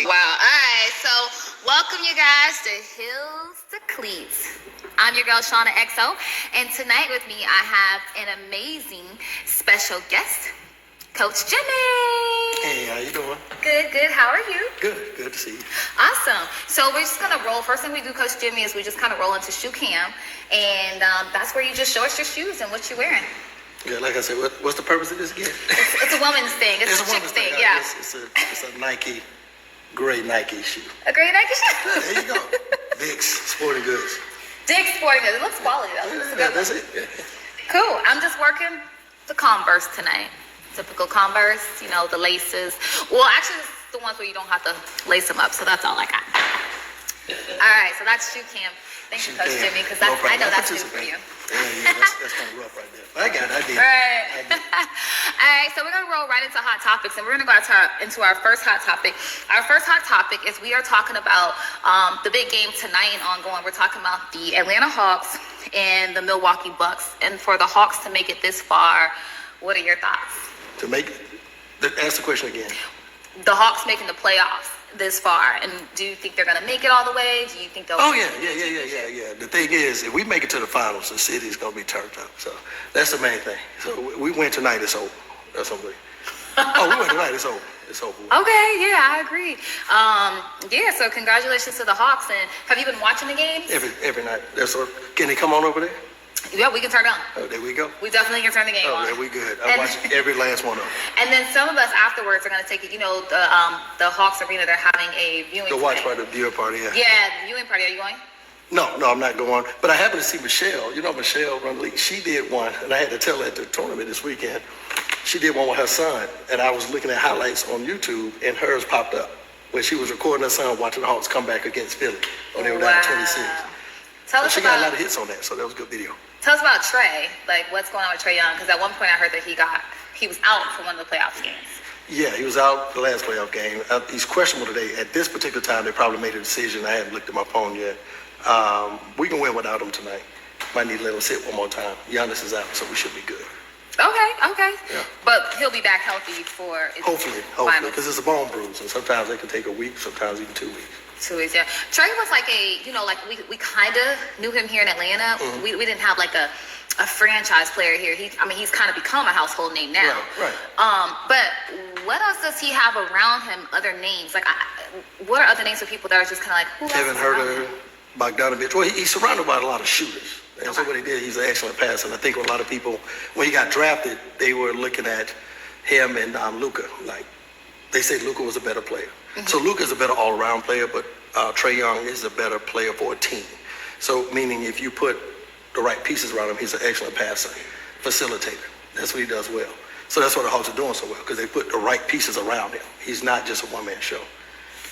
Wow. All right. So, welcome you guys to Hills to Cleats. I'm your girl, ShaunaXO. And tonight with me, I have an amazing special guest, Coach Jimmy. Hey, how you doing? Good, good. How are you? Good to see you. Awesome. So we're just going to roll. First thing we do, Coach Jimmy, is we just kind of roll into shoe cam. And that's where you just show us your shoes and what you're wearing. Yeah, like I said, what's the purpose of this again? It's a woman's thing. It's a chick woman's thing, yeah. It's a Nike, gray Nike shoe. A gray Nike shoe? There you go. Dick's Sporting Goods. Dick's Sporting Goods. It looks quality, though. That's it. Yeah. Cool. I'm just working the Converse tonight. Typical Converse, you know, the laces. Well, actually, it's the ones where you don't have to lace them up, so that's all I got. All right, so that's shoe cam. Thank you, Coach Jimmy, because I know that's new for you. Yeah, that's kind of rough right there. But I did. Right. All right, so we're going to roll right into hot topics, and we're going to go into our first hot topic. Our first hot topic is we are talking about the big game tonight and ongoing. We're talking about the Atlanta Hawks and the Milwaukee Bucks. And for the Hawks to make it this far, what are your thoughts? Ask the question again. The Hawks making the playoffs this far, and do you think they're going to make it all the way? Do you think they'll? Oh yeah. The thing is, if we make it to the finals, the city is going to be turned up. So that's the main thing. So we win tonight, it's over. That's something. We win tonight, it's over. It's over. Okay, yeah, I agree. Yeah, so congratulations to the Hawks. And have you been watching the games? Every night. Can they come on over there? Yeah, we can turn it on. Oh, there we go. We definitely can turn the game on. Oh, yeah, we good. I watch every last one of them. And then some of us afterwards are going to take it. You know, the Hawks Arena, they're having a viewing The watch party, the viewing party, yeah. Yeah, the viewing party. Are you going? No, I'm not going. But I happened to see Michelle. You know, Michelle run the league. She did one, and I had to tell her at the tournament this weekend. She did one with her son, and I was looking at highlights on YouTube, and hers popped up when she was recording her son watching the Hawks come back against Philly when they were down 26. She got a lot of hits on that, so that was a good video. Tell us about Trey. Like, what's going on with Trae Young? Because at one point I heard that he was out for one of the playoff games. Yeah, he was out the last playoff game. He's questionable today. At this particular time, they probably made a decision. I haven't looked at my phone yet. We can win without him tonight. Might need to let him sit one more time. Giannis is out, so we should be good. Okay. Yeah. But he'll be back healthy for hopefully, because it's a bone bruise, and sometimes they can take a week, sometimes even 2 weeks. 2 weeks, yeah. Trey was like we kind of knew him here in Atlanta. Mm-hmm. We didn't have like a franchise player here. He's kind of become a household name now. Right. But what else does he have around him? Other names? Like, what are other names for people that are just kind of like, who Kevin Herter, Bogdanovich. Well, he's surrounded by a lot of shooters. And so what he did, he's an excellent passer. And I think a lot of people, when he got drafted, they were looking at him and Luka. Like, they said Luka was a better player. Mm-hmm. So Luka is a better all-around player, but Trae Young is a better player for a team. So meaning if you put the right pieces around him, he's an excellent passer, facilitator. That's what he does well. So that's what the Hawks are doing so well, because they put the right pieces around him. He's not just a one-man show.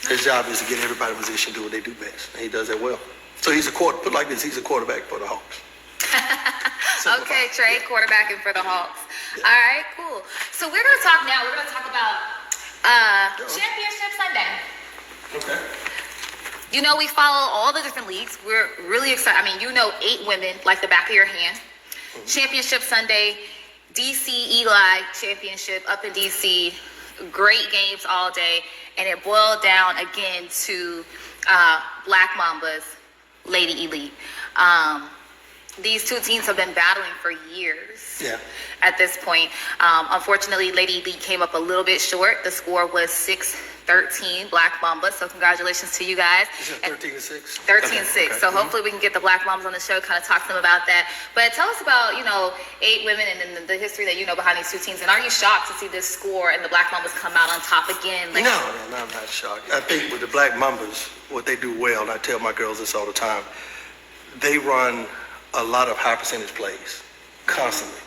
His job is to get everybody in position to do what they do best, and he does that well. So he's a quarterback for the Hawks. Okay, Trey, quarterbacking for the Hawks. Yeah. All right, cool. So we're going to talk now. We're going to talk about Championship Sunday. Okay. You know, we follow all the different leagues. We're really excited. 8 women like the back of your hand. Mm-hmm. Championship Sunday, DC Eli Championship up in DC. Great games all day. And it boiled down again to Black Mambas, Lady Elite. These two teams have been battling for years. Yeah. At this point. Unfortunately, Lady Elite came up a little bit short. The score was 6-13, Black Mambas. So congratulations to you guys. Is it 13-6? 13-6. Okay. So hopefully we can get the Black Mambas on the show, kind of talk to them about that. But tell us about, 8 women and then the history that you know behind these two teams. And are you shocked to see this score and the Black Mambas come out on top again? No, I'm not shocked. I think with the Black Mambas, what they do well, and I tell my girls this all the time, they run a lot of high percentage plays constantly.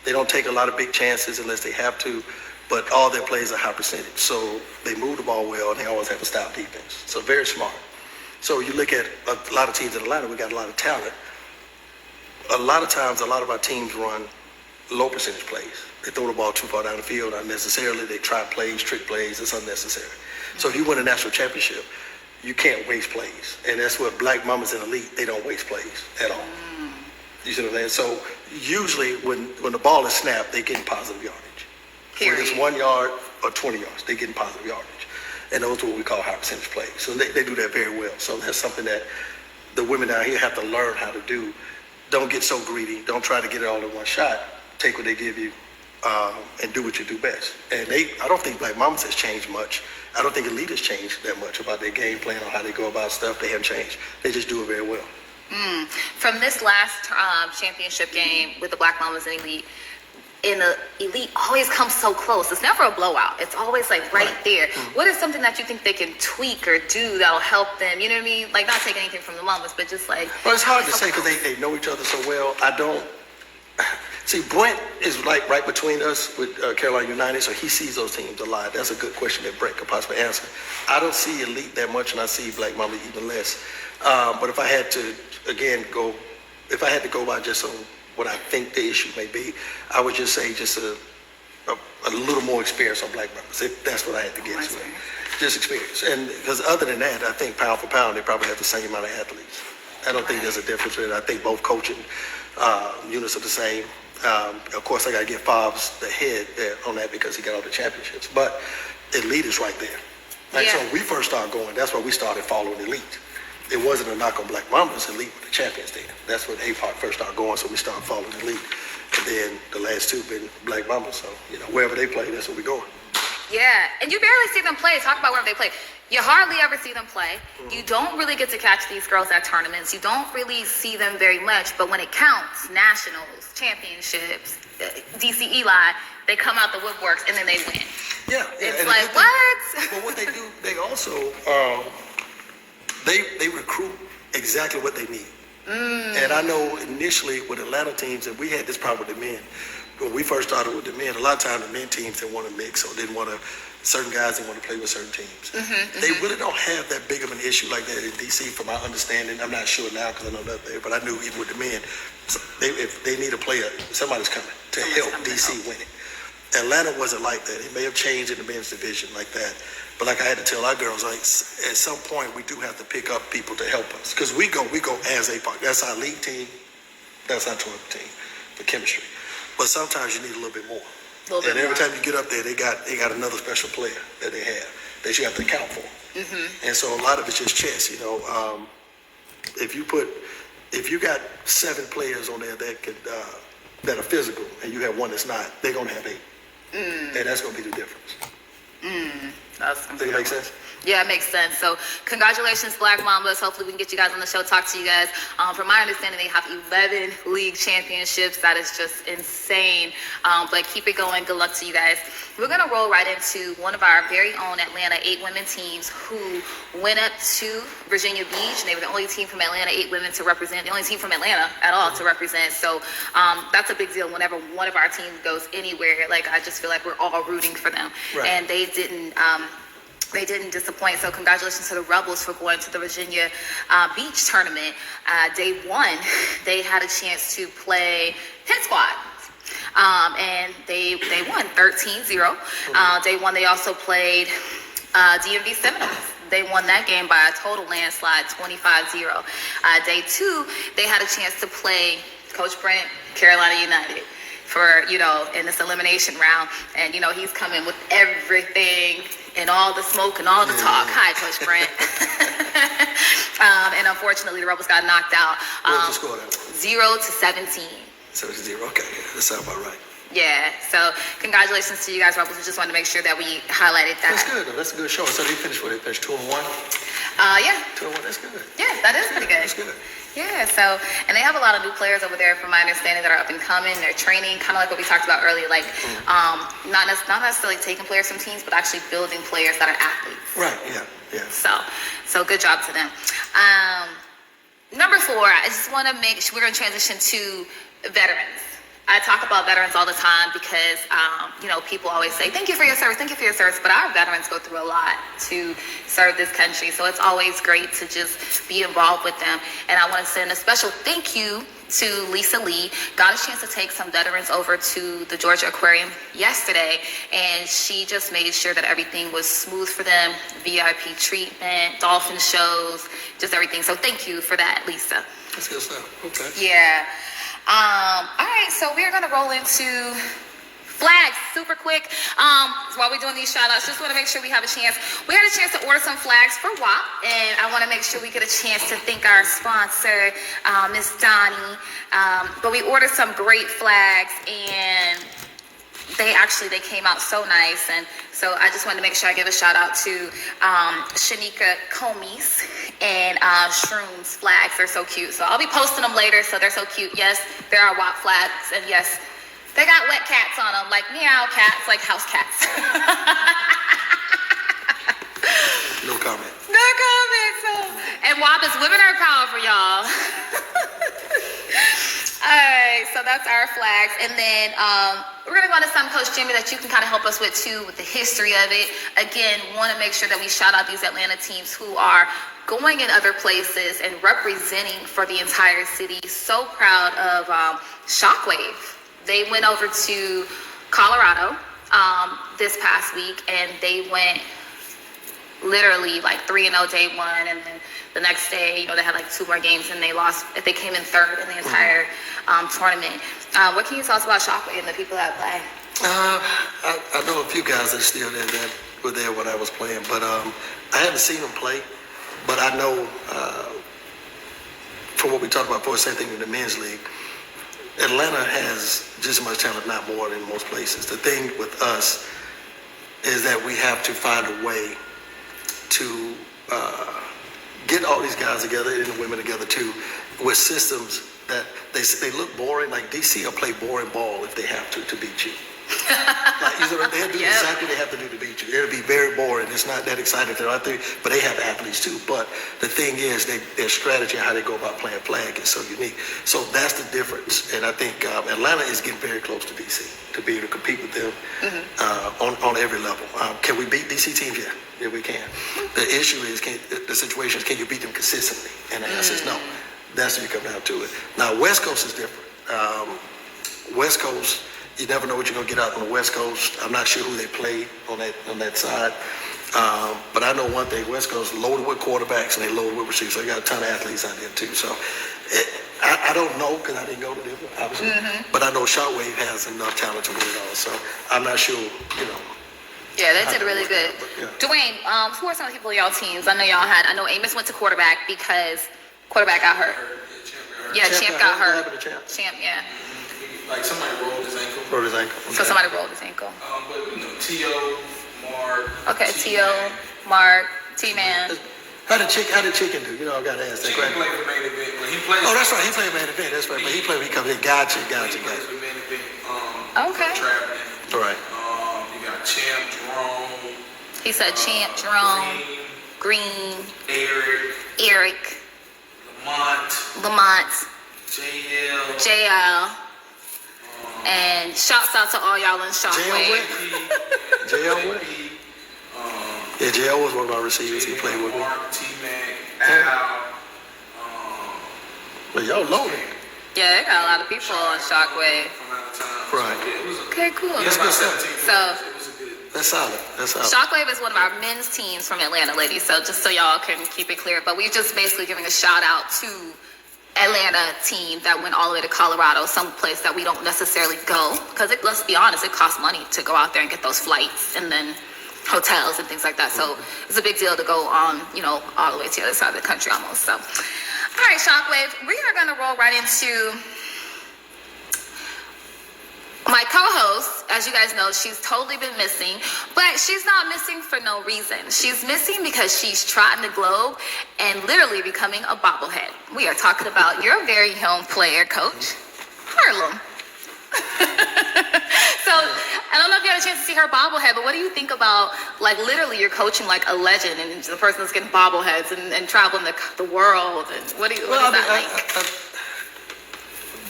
They don't take a lot of big chances unless they have to, but all their plays are high percentage. So they move the ball well, and they always have a style defense. So very smart. So you look at a lot of teams in Atlanta, we got a lot of talent. A lot of times, a lot of our teams run low percentage plays. They throw the ball too far down the field unnecessarily. They try plays, trick plays. It's unnecessary. So if you win a national championship, you can't waste plays. And that's what Black Mambas in Elite, they don't waste plays at all. You see what I'm saying? So usually when the ball is snapped, they get positive yardage. Period. Whether it's 1 yard or 20 yards, they get positive yardage. and those are what we call high percentage plays. So they do that very well. So that's something that the women down here have to learn how to do. Don't get so greedy. Don't try to get it all in one shot. Take what they give you, and do what you do best. And I don't think Black Mambas has changed much. I don't think Elite has changed that much about their game plan or how they go about stuff. They haven't changed. They just do it very well. From this last championship game with the Black Mambas and Elite, and the Elite always comes so close. It's never a blowout. It's always like right there. What is something that you think they can tweak or do that'll help them? You know what I mean? Like, not taking anything from the Mambas, but just like. Well, it's hard to say because they know each other so well. I don't. See, Brent is like right between us with Carolina United, so he sees those teams a lot. That's a good question that Brent could possibly answer. I don't see Elite that much, and I see Black Mamba even less. But if I had to, again, go by just on what I think the issue may be, I would just say just a little more experience on Black Mambas, if that's what I had to get to. Just experience. And because other than that, I think pound for pound, they probably have the same amount of athletes. I don't think there's a difference in it. I think both coaching units are the same. Of course, I got to give Fobbs the head on that because he got all the championships. But Elite is right there. So when we first started going, that's why we started following Elite. It wasn't a knock on Black Mambas. Elite were the champions then. That's when Apoc first started going, so we started following Elite. And then the last two been Black Mambas. So, wherever they play, that's where we going. Yeah, and you barely see them play. Talk about wherever they play. You hardly ever see them play. You don't really get to catch these girls at tournaments. You don't really see them very much. But when it counts, nationals, championships, DC Eli, they come out the woodworks and then they win. Yeah. It's like, what? Well, what they do, they also, they recruit exactly what they need. And I know initially with Atlanta teams, and we had this problem with the men. When we first started with the men, a lot of times the men teams didn't want to mix or didn't want to, certain guys didn't want to play with certain teams. They really don't have that big of an issue like that in DC from my understanding. I'm not sure now because I know nothing there, but I knew even with the men, if they need a player, somebody's coming to help DC win it. Atlanta wasn't like that. It may have changed in the men's division like that. But like I had to tell our girls, like at some point we do have to pick up people to help us. Because we go as Apoc. That's our league team. That's our tournament team for chemistry. But sometimes you need a little bit more. And every time you get up there, they got another special player that they have that you have to account for. And so a lot of it's just chess. If you got 7 players on there that are physical, and you have one that's not, they're gonna have 8, and that's gonna be the difference. Does that make sense? Yeah, it makes sense. So congratulations, Black Mambas. Hopefully we can get you guys on the show, talk to you guys. From my understanding, they have 11 league championships. That is just insane. But keep it going. Good luck to you guys. We're going to roll right into one of our very own Atlanta 8 women teams who went up to Virginia Beach. And they were the only team from Atlanta, 8 women to represent, the only team from Atlanta at all to represent. So that's a big deal whenever one of our teams goes anywhere. Like, I just feel like we're all rooting for them. Right. And they didn't disappoint. So congratulations to the Rebels for going to the Virginia Beach tournament. Day 1, they had a chance to play Pit Squad. And they won 13-0. Day 1, they also played DMV Seminoles. They won that game by a total landslide, 25-0. Day 2, they had a chance to play Coach Brent, Carolina United, for, in this elimination round. And, he's coming with everything and all the smoke and all the talk. Hi, Coach Brent. And unfortunately, the Rebels got knocked out. What was the score then? 0-17. 7-0, okay. That sounds about right. Yeah, so congratulations to you guys, Rebels. We just wanted to make sure that we highlighted that. That's good, though. That's a good show. So they finished 2-1? Yeah. 2-1, that's good. Yeah, that is pretty good. That's good. Yeah, so, and they have a lot of new players over there, from my understanding, that are up and coming. They're training, kind of like what we talked about earlier, like not necessarily taking players from teams, but actually building players that are athletes. Right, yeah. So good job to them. Number 4, I just want to make sure we're going to transition to veterans. I talk about veterans all the time because, people always say, thank you for your service, but our veterans go through a lot to serve this country. So it's always great to just be involved with them. And I want to send a special thank you to Lisa Lee. Got a chance to take some veterans over to the Georgia Aquarium yesterday, and she just made sure that everything was smooth for them, VIP treatment, dolphin shows, just everything. So thank you for that, Lisa. That's good stuff. Okay. Yeah. All right, so we're going to roll into Flags, super quick. While we're doing these shout outs, just want to make sure we have a chance. We had a chance to order some flags for WAP, and I want to make sure we get a chance to thank our sponsor, Miss Donnie. But we ordered some great flags, and they came out so nice. And so I just wanted to make sure I give a shout out to Shanika Comies and Shrooms flags. They're so cute. So I'll be posting them later. So they're so cute. Yes, there are WAP flags, and yes, they got wet cats on them, like meow cats, like house cats. No comment. No comment. So, and WAP is women are powerful, y'all. All right, so that's our flags. And then we're going to go into some, Coach Jimmy, that you can kind of help us with, too, with the history of it. Again, want to make sure that we shout out these Atlanta teams who are going in other places and representing for the entire city. So proud of Shockwave. They went over to Colorado this past week, and they went literally like 3-0 day one, and then the next day, they had like 2 more games, and they lost. They came in 3rd in the entire tournament. What can you tell us about Shockwave and the people that play? I know a few guys that are still there that were there when I was playing, but I haven't seen them play. But I know from what we talked about before, same thing in the men's league. Atlanta has just as much talent, not more, than most places. The thing with us is that we have to find a way to get all these guys together and the women together too, with systems that they look boring. Like DC will play boring ball if they have to beat you. They'll do exactly what they have to do to beat you. It'll be very boring. It's not that exciting if they're out there, but they have athletes too. But the thing is, their strategy, how they go about playing flag is so unique. So that's the difference. And I think Atlanta is getting very close to DC to be able to compete with them on every level. Can we beat DC teams? Yeah, we can. The issue is, the situation is, can you beat them consistently? And the answer is no. That's when you come down to it. Now, West Coast is different. West Coast, you never know what you're gonna get out on the West Coast. I'm not sure who they play on that side, but I know one thing: West Coast loaded with quarterbacks and they loaded with receivers. So they got a ton of athletes out there too. So I don't know because I didn't go to them, obviously, but I know Shockwave has enough talent to win it all. So I'm not sure, Yeah, they did really good. Dwayne, who are some of the people on y'all teams? I know Amos went to quarterback because quarterback got hurt. Yeah, Champ got hurt. Champ, yeah. Like somebody rolled his ankle. Okay. So somebody rolled his ankle. But T.O., Mark. Okay, T.O., Mark, T-Man. How did Chicken do? I got to ask that question. Chicken played for main event. When he played. Oh, that's right. He played main event. That's right. But he comes in. Gotcha. He plays for main event. Okay. Traveling. All right. You got Champ, Jerome. He said Champ, Jerome, Green, Eric, Lamont, JL. And shouts out to all y'all in Shockwave. JL Yeah, JL was one of my receivers. He played with me. But y'all loaded. Yeah, they got a lot of people on Shockwave. Right. Okay, cool. That's good stuff. So that's solid. Shockwave is one of our men's teams from Atlanta, ladies. So just so y'all can keep it clear, but we're just basically giving a shout out to Atlanta team that went all the way to Colorado, some place that we don't necessarily go, because let's be honest, it costs money to go out there and get those flights and then hotels and things like that. So it's a big deal to go on, all the way to the other side of the country almost. So, all right, Shockwave, we are going to roll right into my co-host. As you guys know, she's totally been missing, but she's not missing for no reason. She's missing because she's trotting the globe and literally becoming a bobblehead. We are talking about your very own player, Coach Harlem. So I don't know if you had a chance to see her bobblehead, but what do you think about, like, literally you're coaching like a legend and the person that's getting bobbleheads and traveling the world, and what is that like?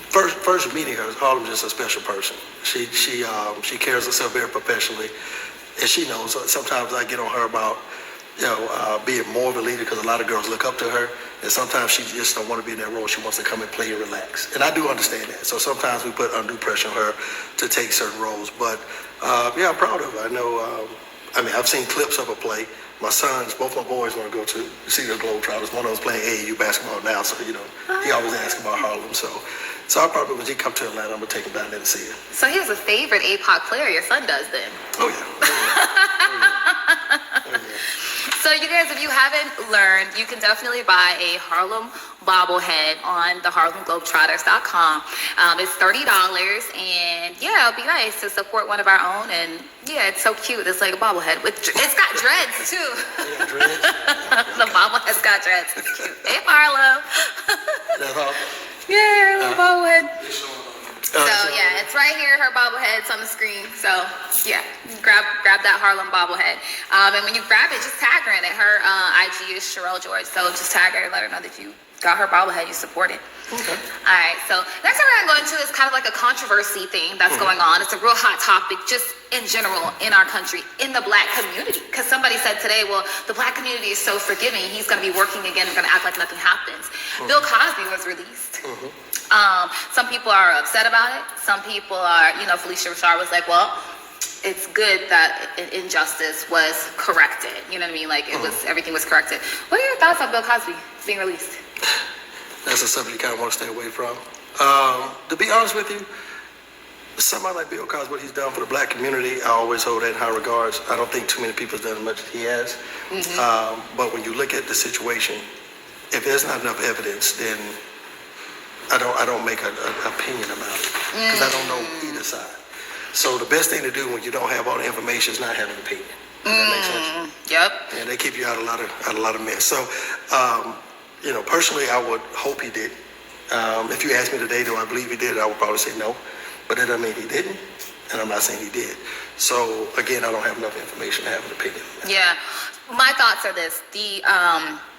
First meeting her, Harlem's just a special person. She carries herself very professionally, and she knows. Sometimes I get on her about being more of a leader, because a lot of girls look up to her, and sometimes she just don't want to be in that role. She wants to come and play and relax, and I do understand that. So sometimes we put undue pressure on her to take certain roles, but I'm proud of her. I know. I've seen clips of her play. my sons, both my boys want to go to see the Globetrotters. One of them's playing AAU basketball now, so he always asks about Harlem. So I probably, when he come to Atlanta, I'm gonna take him down there to see him. So he has a favorite Apoc player. Your son does then. Oh yeah. So you guys, if you haven't learned, you can definitely buy a Harlem bobblehead on the HarlemGlobetrotters.com. It's $30, and yeah, it'll be nice to support one of our own. And yeah, it's so cute. It's like a bobblehead with it's got dreads too. Yeah, dreads. The bobblehead's got dreads. It's cute. Hey, Harlem. That's all. Yeah, little bobblehead. It's showing on. So yeah, it's right here. Her bobblehead's on the screen. So yeah, grab that Harlem bobblehead. And when you grab it, just tag her in it. Her IG is Sherelle George. So just tag her and let her know that you got her bobblehead. You support it. Okay. All right. So next thing we're gonna go into is kind of like a controversy thing that's going on. It's a real hot topic, just in general in our country, in the Black community. Because somebody said today, well, the Black community is so forgiving. He's gonna be working again and gonna act like nothing happens. Bill Cosby was released. Some people are upset about it. Some people are, Felicia Rashad was like, well, it's good that injustice was corrected. You know what I mean? Like everything was corrected. What are your thoughts on Bill Cosby being released? That's a subject you kind of want to stay away from. To be honest with you, somebody like Bill Cosby, what he's done for the Black community, I always hold that in high regards. I don't think too many people have done as much as he has. But when you look at the situation, if there's not enough evidence, then I don't make an opinion about it because I don't know either side. So the best thing to do when you don't have all the information is not have an opinion. Does that make sense? Yep. And they keep you out of a lot of mess. So, personally, I would hope he did. If you ask me today, do I believe he did? I would probably say no, but that doesn't mean he didn't, and I'm not saying he did. So again, I don't have enough information to have an opinion. Yeah, my thoughts are this: the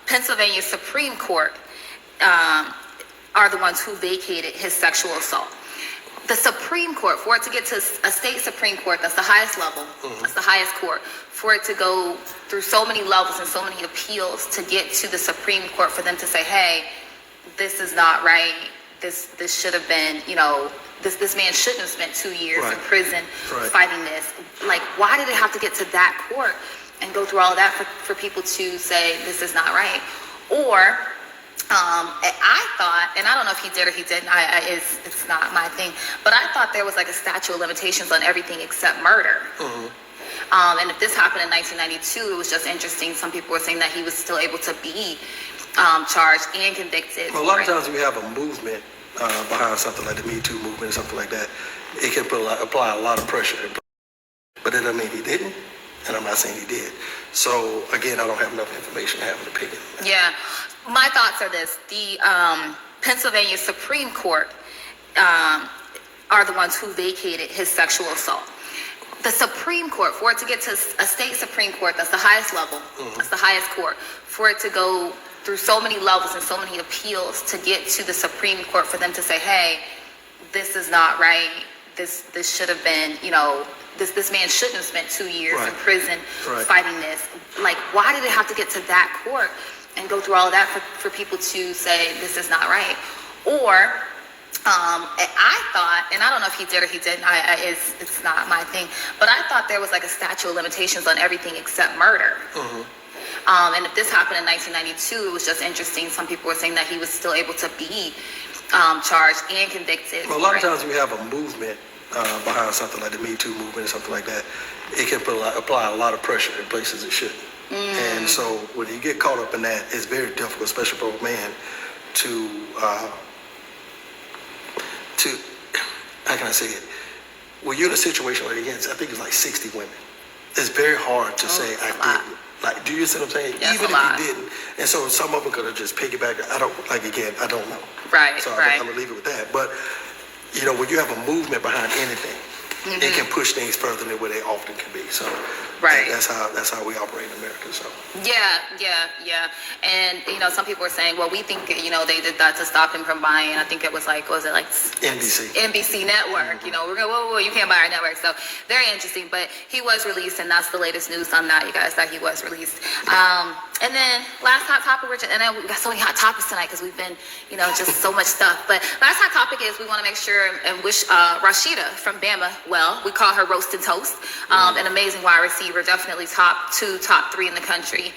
Pennsylvania Supreme Court are the ones who vacated his sexual assault. The Supreme Court, for it to get to a state Supreme Court, that's the highest level, that's the highest court, for it to go through so many levels and so many appeals to get to the Supreme Court for them to say, hey, this is not right, this should have been, this man shouldn't have spent 2 years in prison fighting this. Like, why did it have to get to that court and go through all of that for people to say this is not right? Or I thought, and I don't know if he did or he didn't, it's not my thing, but I thought there was like a statute of limitations on everything except murder. And if this happened in 1992, it was just interesting. Some people were saying that he was still able to be charged and convicted. Well, a lot of times we have a movement behind something like the Me Too movement or something like that. It can apply a lot of pressure. But that doesn't mean he didn't, and I'm not saying he did. So again, I don't have enough information to have an opinion. Yeah. My thoughts are this: the Pennsylvania Supreme Court are the ones who vacated his sexual assault. The Supreme Court, for it to get to a state Supreme Court, that's the highest level, that's the highest court, for it to go through so many levels and so many appeals to get to the Supreme Court for them to say, hey, this is not right, this should have been, this man shouldn't have spent 2 years in prison fighting this. Like, why did it have to get to that court and go through all of that for people to say this is not right? Or I thought, and I don't know if he did or he didn't, it's not my thing, but I thought there was like a statute of limitations on everything except murder. And if this happened in 1992, it was just interesting. Some people were saying that he was still able to be charged and convicted. Well, a lot of times we have a movement behind something like the Me Too movement or something like that. It can apply a lot of pressure in places it shouldn't. And so when you get caught up in that, it's very difficult, especially for a man, to how can I say it? When you're in a situation like again, I think it's like 60 women. It's very hard to say I didn't. Like, do you see what I'm saying? Yes, even if you didn't. And so some of them could have just piggybacked. I don't know. Right, so right. I'm going to leave it with that. But, when you have a movement behind anything, it can push things further than where they often can be. So that's how we operate in America. So yeah. And some people were saying, well, we think they did that to stop him from buying. I think it was like, was it like NBC Network? We're going, whoa, you can't buy our network. So very interesting. But he was released, and that's the latest news on that, you guys, that he was released. And then last hot topic, Richard, and then we got so many hot topics tonight because we've been, just so much stuff. But last hot topic is we want to make sure and wish Rashida from Bama well. We call her Roast and Toast. An amazing wide receiver, definitely top 2, top 3 in the country.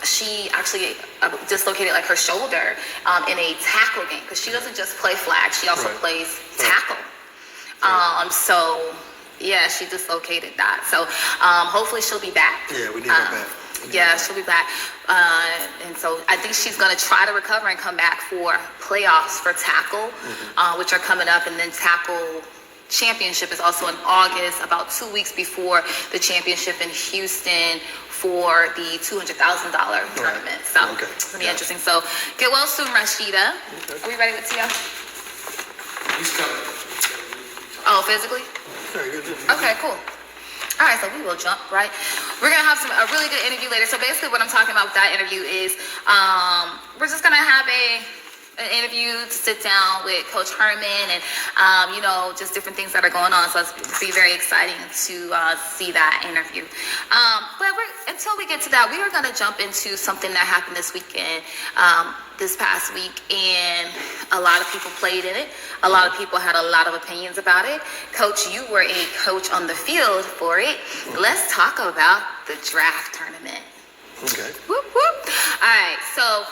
She actually dislocated like her shoulder in a tackle game, because she doesn't just play flag, she also plays tackle. So yeah, she dislocated that. So hopefully she'll be back. Yeah, we need her back. She'll be back. And so I think she's going to try to recover and come back for playoffs for tackle, which are coming up. And then tackle championship is also in August, about 2 weeks before the championship in Houston for the $200,000 tournament. So it's going to be interesting. So get well soon, Rashida. Are we ready with Tia? He's coming. Oh, physically? Okay, cool. All right, so we will jump right. We're gonna have a really good interview later. So basically, what I'm talking about with that interview is we're just gonna have an interview to sit down with Coach Herman and just different things that are going on. So it's be very exciting to see that interview. But until we get to that, we are gonna jump into something that happened this weekend. This past week, and a lot of people played in it. A lot of people had a lot of opinions about it. Coach, you were a coach on the field for it. Let's talk about the draft tournament. Okay. Whoop, whoop. All right, so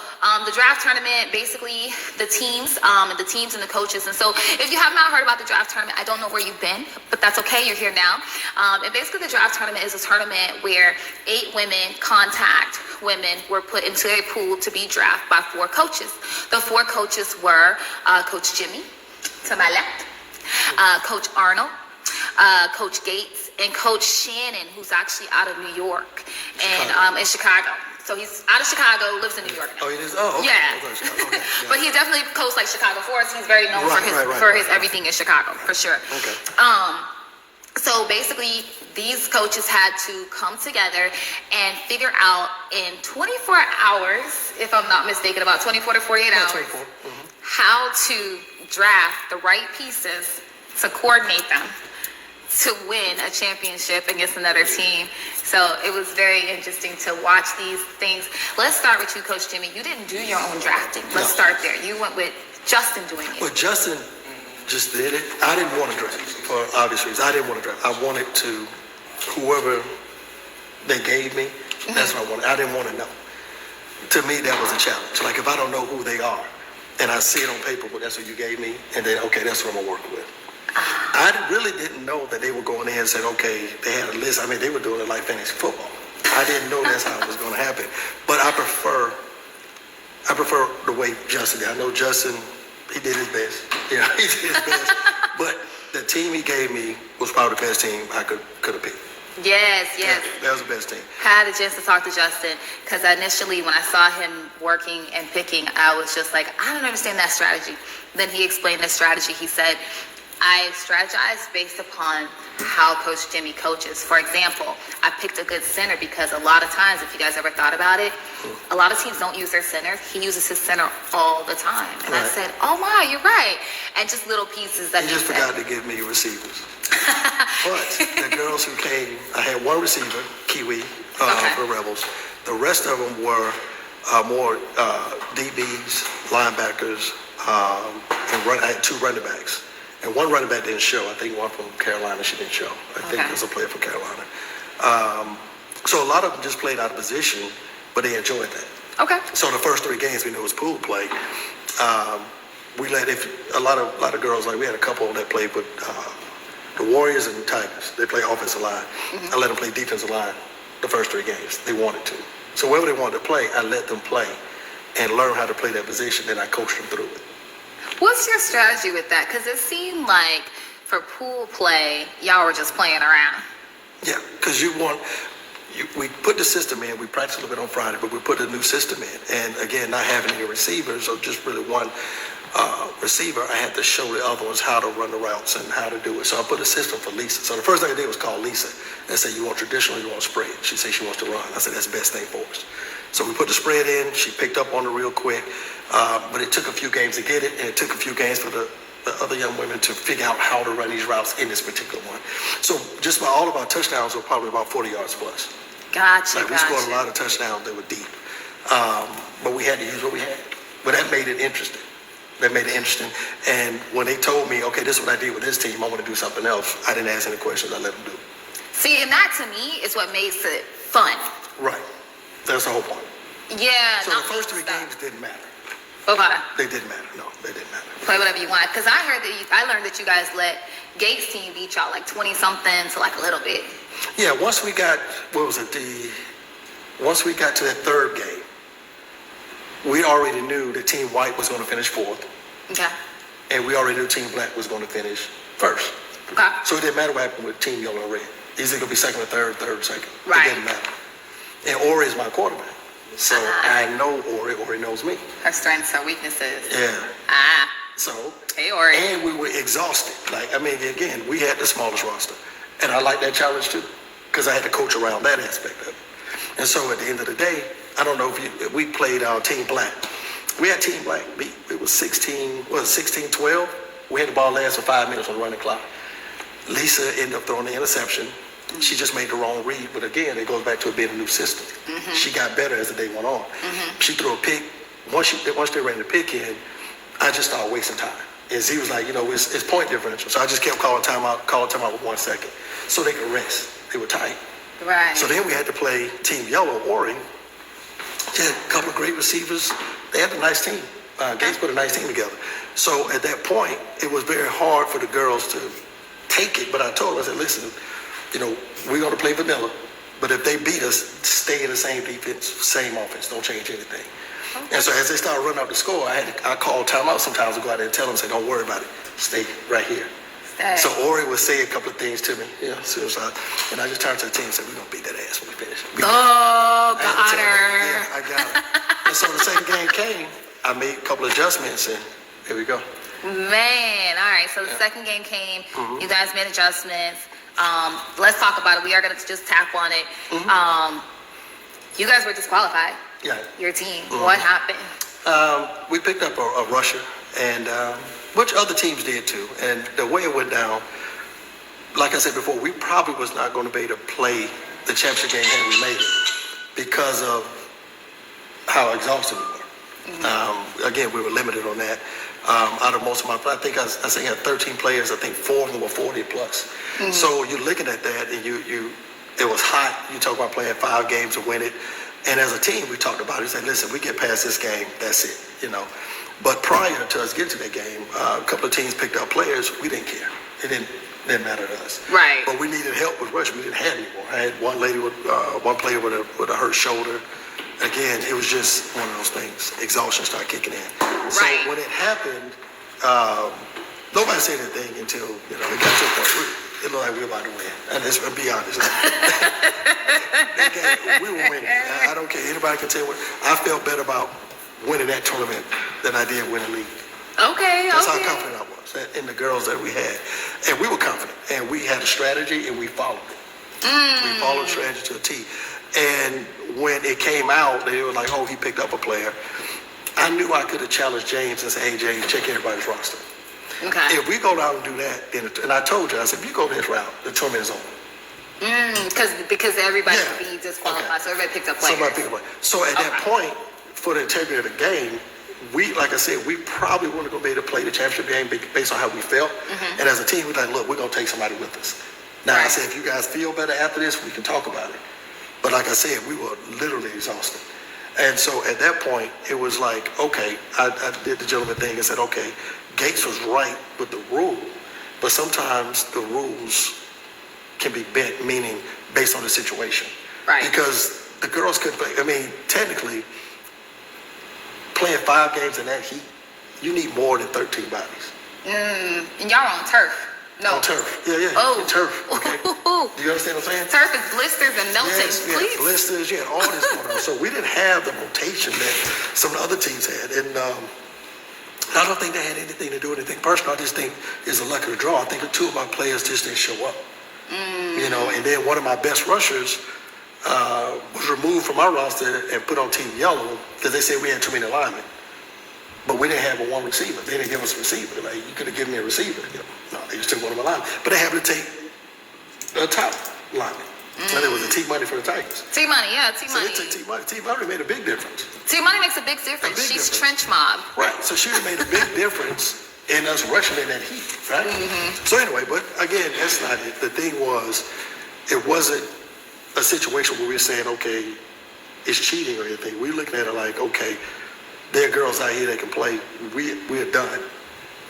the draft tournament, basically the teams and the coaches. And so if you have not heard about the draft tournament, I don't know where you've been, but that's okay, you're here now. And basically the draft tournament is a tournament where 8 women contact women were put into a pool to be drafted by 4 coaches. The 4 coaches were Coach Jimmy, to my left, Coach Arnold, Coach Gates, and Coach Shannon, who's actually out of New York and in Chicago. So he's out of Chicago, lives in New York now. Oh, he is? Oh, okay. Yeah. Okay. But he definitely coached like Chicago Force. He's very known for his everything in Chicago, for sure. Okay. So basically, these coaches had to come together and figure out in 24 hours, if I'm not mistaken, about 24 to 48 hours, 24. how to draft the right pieces to coordinate them to win a championship against another team. So it was very interesting to watch these things. Let's start with you, Coach Jimmy. You didn't do your own drafting. Let's start there. You went with Justin doing it. Well, Justin just did it. I didn't want to draft for obvious reasons. I didn't want to draft. I wanted to, whoever they gave me, that's what I wanted. I didn't want to know. To me, that was a challenge. Like, if I don't know who they are, and I see it on paper, but that's what you gave me, and then, okay, that's what I'm going to work with. I really didn't know that they were going in and said, okay, they had a list. I mean, they were doing it like fantasy football. I didn't know that's how it was going to happen. But I prefer the way Justin did. I know Justin, he did his best. Yeah, he did his best. But the team he gave me was probably the best team I could have picked. Yes. Yeah, that was the best team. Had a chance to talk to Justin, because initially when I saw him working and picking, I was just like, I don't understand that strategy. Then he explained the strategy. He said, I strategize based upon how Coach Jimmy coaches. For example, I picked a good center because a lot of times, if you guys ever thought about it, a lot of teams don't use their centers. He uses his center all the time. And I said, oh wow, you're right. And just little pieces that he just forgot to give me receivers. But the girls who came, I had one receiver, Kiwi, for Rebels. The rest of them were more DBs, linebackers, and I had 2 running backs. And one running back didn't show. I think one from Carolina, she didn't show. I think there's a player from Carolina. So a lot of them just played out of position, but they enjoyed that. Okay. So the first 3 games we knew it was pool play. We let a lot of girls, like we had a couple that played with the Warriors and the Tigers. They play offensive line. I let them play defensive line the first 3 games. They wanted to. So wherever they wanted to play, I let them play and learn how to play that position. Then I coached them through it. What's your strategy with that? Because it seemed like for pool play, y'all were just playing around. Yeah, because we put the system in. We practiced a little bit on Friday, but we put a new system in. And again, not having any receivers or just really one receiver, I had to show the other ones how to run the routes and how to do it. So I put a system for Lisa. So the first thing I did was call Lisa and say, you want traditional or you want spread? She said she wants to run. I said, that's the best thing for us. So we put the spread in. She picked up on it real quick. But it took a few games to get it, and it took a few games for the other young women to figure out how to run these routes in this particular one. So just about all of our touchdowns were probably about 40 yards plus. Gotcha. We scored a lot of touchdowns that were deep. But we had to use what we had. But that made it interesting. That made it interesting. And when they told me, okay, this is what I did with this team, I want to do something else, I didn't ask any questions. I let them do. See, and that to me is what makes it fun. Right. That's the whole point. Yeah. So the first 3 games didn't matter. Okay. They didn't matter. No, they didn't matter. Play whatever you want. Because I learned that you guys let Gates' team beat y'all like 20-something to like a little bit. Yeah, once we got, once we got to that 3rd game, we already knew that Team White was going to finish 4th. Okay. And we already knew Team Black was going to finish 1st. Okay. So it didn't matter what happened with Team Yellow and Red. Either going to be 2nd or 3rd, 3rd, 2nd. Right. It didn't matter. And Ori is my quarterback. So I know Ori. Ori knows me. Her strengths, her weaknesses. Yeah. So. Hey, Ori. And we were exhausted. Again, we had the smallest roster. And I like that challenge too. Because I had to coach around that aspect of it. And so at the end of the day, I don't know if we played our Team Black. We had Team Black beat. It was 16-12. We had the ball last for 5 minutes on the running clock. Lisa ended up throwing the interception. She just made the wrong read. But again, it goes back to it being a new system. Mm-hmm. She got better as the day went on. Mm-hmm. She threw a pick. Once they ran the pick in, I just started wasting time. And Z was like, it's point differential. So I just kept calling timeout with 1 second. So they could rest. They were tight. Right. So then we had to play Team Yellow, Ori. They had a couple of great receivers. They had a nice team. Gates put a nice team together. So at that point, it was very hard for the girls to take it. But I told them, I said, listen, we're going to play vanilla. But if they beat us, stay in the same defense, same offense. Don't change anything. Okay. And so as they started running up the score, I called timeout sometimes to go out there and tell them, say, don't worry about it. Stay right here. Stay. So Ori would say a couple of things to me. And I just turned to the team and said, we're going to beat that ass when we finish. Got her. Yeah, I got it. And so the second game came, I made a couple of adjustments, and here we go. Man, all right. So the second game came. Mm-hmm. You guys made adjustments. Let's talk about it. We are going to just tap on it. Mm-hmm. You guys were disqualified. Yeah. Your team. Mm-hmm. What happened? We picked up a rusher, and which other teams did too. And the way it went down, like I said before, we probably was not going to be able to play the championship game had we made it because of how exhausted we were. Mm-hmm. Again, we were limited on that. Out of most of my, I think I had 13 players. I think 4 of them were 40 plus. Mm-hmm. So you're looking at that, and it was hot. You talk about playing 5 games to win it, and as a team, we talked about it. We said, listen, we get past this game, that's it, But prior to us getting to that game, a couple of teams picked up players. We didn't care. It didn't matter to us. Right. But we needed help with rushing. We didn't have anymore. I had one player with a hurt shoulder. Again, it was just one of those things. Exhaustion started kicking in. So when it happened, nobody said anything until it got to a point. It looked like we were about to win. And let's be honest. We were winning. I don't care. Anybody can tell you. I felt better about winning that tournament than I did winning the league. Okay. That's how confident I was in the girls that we had. And we were confident. And we had a strategy, and we followed it. We followed the strategy to a T. And when it came out, they were like, oh, he picked up a player. I knew I could have challenged James and said, hey, James, check everybody's roster. Okay. If we go down and do that, and I told you, I said, if you go this route, the tournament is over. Because everybody would be disqualified, so everybody picked up players. So at that point, for the integrity of the game, like I said, we probably weren't going to be able to play the championship game based on how we felt. Mm-hmm. And as a team, we're like, look, we're going to take somebody with us. Now, I said, if you guys feel better after this, we can talk about it. But like I said, we were literally exhausted. And so at that point, it was like, okay, I did the gentleman thing and said, okay, Gates was right with the rule, but sometimes the rules can be bent, meaning based on the situation. Right. Because the girls couldn't play. I mean, technically, playing 5 games in that heat, you need more than 13 bodies. And y'all are on turf. No. On turf. Yeah. Oh. Turf. Okay. Do you understand what I'm saying? Turf is blisters and melting. Yes, please. Blisters, all this going on. So we didn't have the rotation that some of the other teams had. And I don't think that had anything to do with anything personal. I just think it's a luck of the draw. I think the 2 of my players just didn't show up. And then one of my best rushers was removed from our roster and put on Team Yellow because they said we had too many linemen. But we didn't have a one receiver. They didn't give us a receiver. Like, you could have given me a receiver. No, they just took one of my linemen. But they happened to take a top lineman. And it was the T-Money for the Tigers. T-Money, yeah, T-Money. So they took T-Money. T-Money made a big difference. See, money makes a big difference. big She's difference. trench mob. Right. So she made a big difference in us rushing in that heat, right? So anyway, but again, that's not it. The thing was, it wasn't a situation where we're saying, okay, it's cheating or anything. We're looking at it like, okay, there are girls out here that can play. We're done.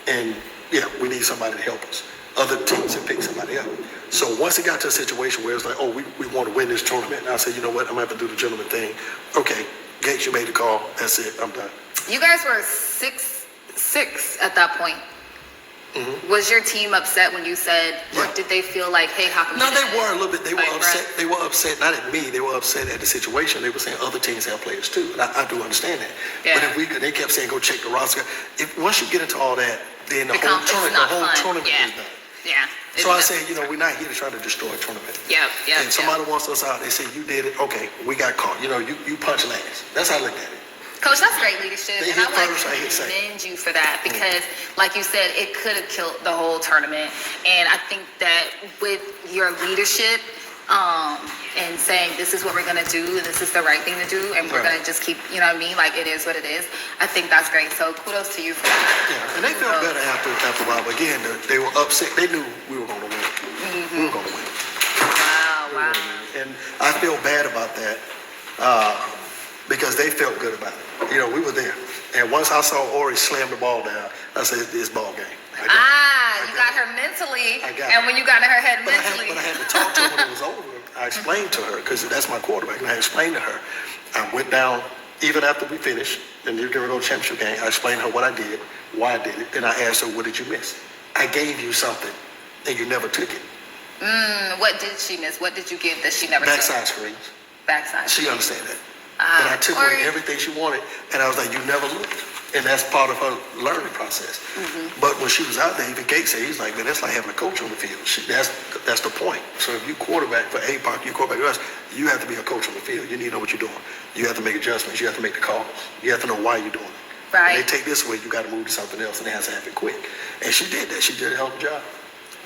And yeah, we need somebody to help us. Other teams have picked somebody up. So once it got to a situation where it's like, oh, we want to win this tournament, and I said, you know what, I'm going to have to do the gentleman thing. Okay, Gates, you made the call. That's it. I'm done. You guys were 6-6 at that point. Was your team upset when you said, or did they feel like, hey, how come? No, they were a little bit. They were Like, upset. right. They were upset, not at me. They were upset at the situation. They were saying other teams have players too, and I do understand that. Yeah. But if they kept saying go check the roster. If once you get into all that, then the It's whole not tournament fun. is done. Yeah. So I say, you know, we're not here to try to destroy a tournament. Yep. And somebody wants us out. They say you did it. Okay, we got caught. You know, you punch last. That's how I look at it. Coach, that's great leadership, They and I hit want first, I hit to second. commend you for that because, like you said, it could have killed the whole tournament. And I think that with your leadership and saying this is what we're gonna do, and this is the right thing to do, and we're Right. gonna just keep, you know what I mean? Like it is what it is. I think that's great. So kudos to you for that. Yeah, and they felt better after a while. But again, they were upset. They knew we were going to win. We were going to win. Wow. And I feel bad about that because they felt good about it. You know, we were there. And once I saw Ori slam the ball down, I said, it's ball game. I Got her mentally, I got and it. when you got in her head But mentally. I had to talk to her when it was over. I explained to her, because that's my quarterback, and I explained to her. I went down, even after we finished, and you were going to go to championship game, I explained to her what I did, why I did it, and I asked her, what did you miss? I gave you something, and you never took it. What did she miss? What did you give that she never Backside screens. took? Backside. She understand that. But I took away everything she wanted, and I was like, you never looked. And that's part of her learning process. But when she was out there, even Gates said, he's like, man, that's like having a coach on the field. That's the point. So if you quarterback for Apoc, you quarterback for us, you have to be a coach on the field. You need to know what you're doing. You have to make adjustments. You have to make the calls. You have to know why you're doing it. Right. When they take this away, you got to move to something else, and it has to happen quick. And she did that. She did a hell of a job.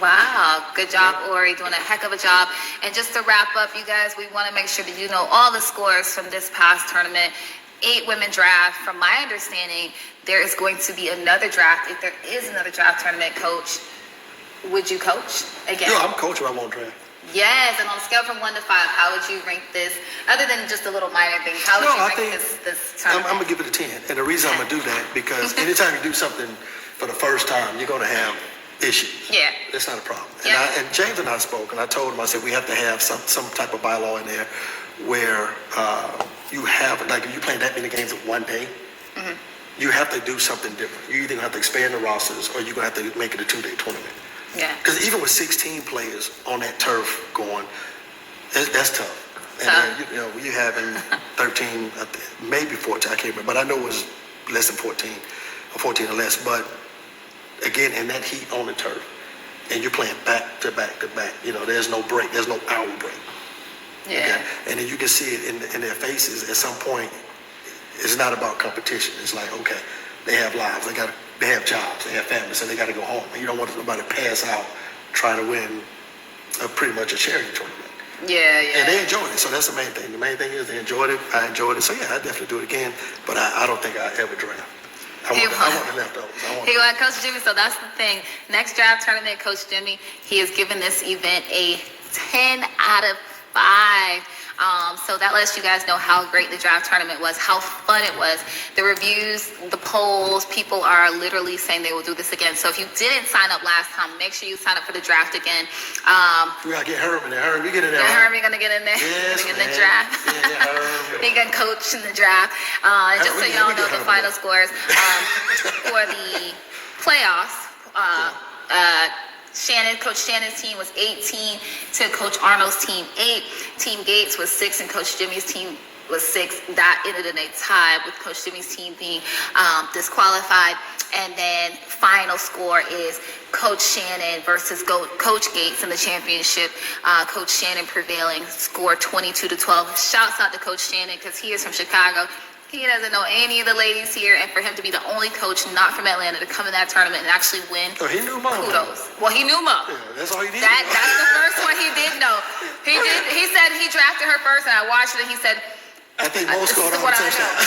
Wow, good job, Ori, doing a heck of a job. And just to wrap up, you guys, we want to make sure that you know all the scores from this past tournament. 8 women draft. From my understanding, there is going to be another draft. If there is another draft tournament, Coach, would you coach again? Yeah, I'm coaching. I won't draft. Yes, and on a scale from 1 to 5, how would you rank this? Other than just the little minor things, how would No, you I rank think this I'm tournament? going to give it a 10. And the reason I'm going to do that, because anytime you do something for the first time, you're going to have issues. Yeah. That's not a problem. Yeah. And James and I spoke, and I told him, I said, we have to have some type of bylaw in there where you have, like if you play that many games in one day, you have to do something different. You either have to expand the rosters or you're going to have to make it a 2-day tournament. Yeah. Because even with 16 players on that turf going, that's tough. And Tough. then, you know, you having 13, maybe 14, I can't remember, but I know it was less than 14, or 14 or less. But again, in that heat on the turf, and you're playing back to back to back, you know, there's no break, there's no hour break. Yeah. Okay? And then you can see it in their faces at some point. It's not about competition. It's like, okay, they have lives, they have jobs, they have families, so they got to go home. And you don't want somebody to pass out trying to win pretty much a charity tournament. Yeah. And they enjoyed it, so that's the main thing. The main thing is they enjoyed it. I enjoyed it, so yeah, I definitely do it again. But I don't think I ever draft. I want the leftovers. He won, Coach Jimmy. So that's the thing. Next draft tournament, Coach Jimmy, he has given this event a 10 out of 5. So that lets you guys know how great the draft tournament was, how fun it was. The reviews, the polls, people are literally saying they will do this again. So if you didn't sign up last time, make sure you sign up for the draft again. We gotta get Herman there. Herman, we get in there. Herman gonna get in there. Yes, Gonna get in the man. draft. Yeah, Herman. He gonna coach in the draft. Just so we y'all get know the Herman. final scores for the playoffs. Coach Shannon's team was 18 to Coach Arnold's team 8. Team Gates was 6 and Coach Jimmy's team was 6. That ended in a tie with Coach Jimmy's team being disqualified. And then final score is Coach Shannon versus Coach Gates in the championship. Coach Shannon prevailing, score 22-12. Shouts out to Coach Shannon because he is from Chicago. He doesn't know any of the ladies here, and for him to be the only coach not from Atlanta to come in that tournament and actually win, Oh, he knew Mom. kudos. Well, he knew Mo. Yeah, that's all he did. That's the first one he did know. He did. He said he drafted her first, and I watched it, and he said, I think most "This scored is on what the I know." touchdown.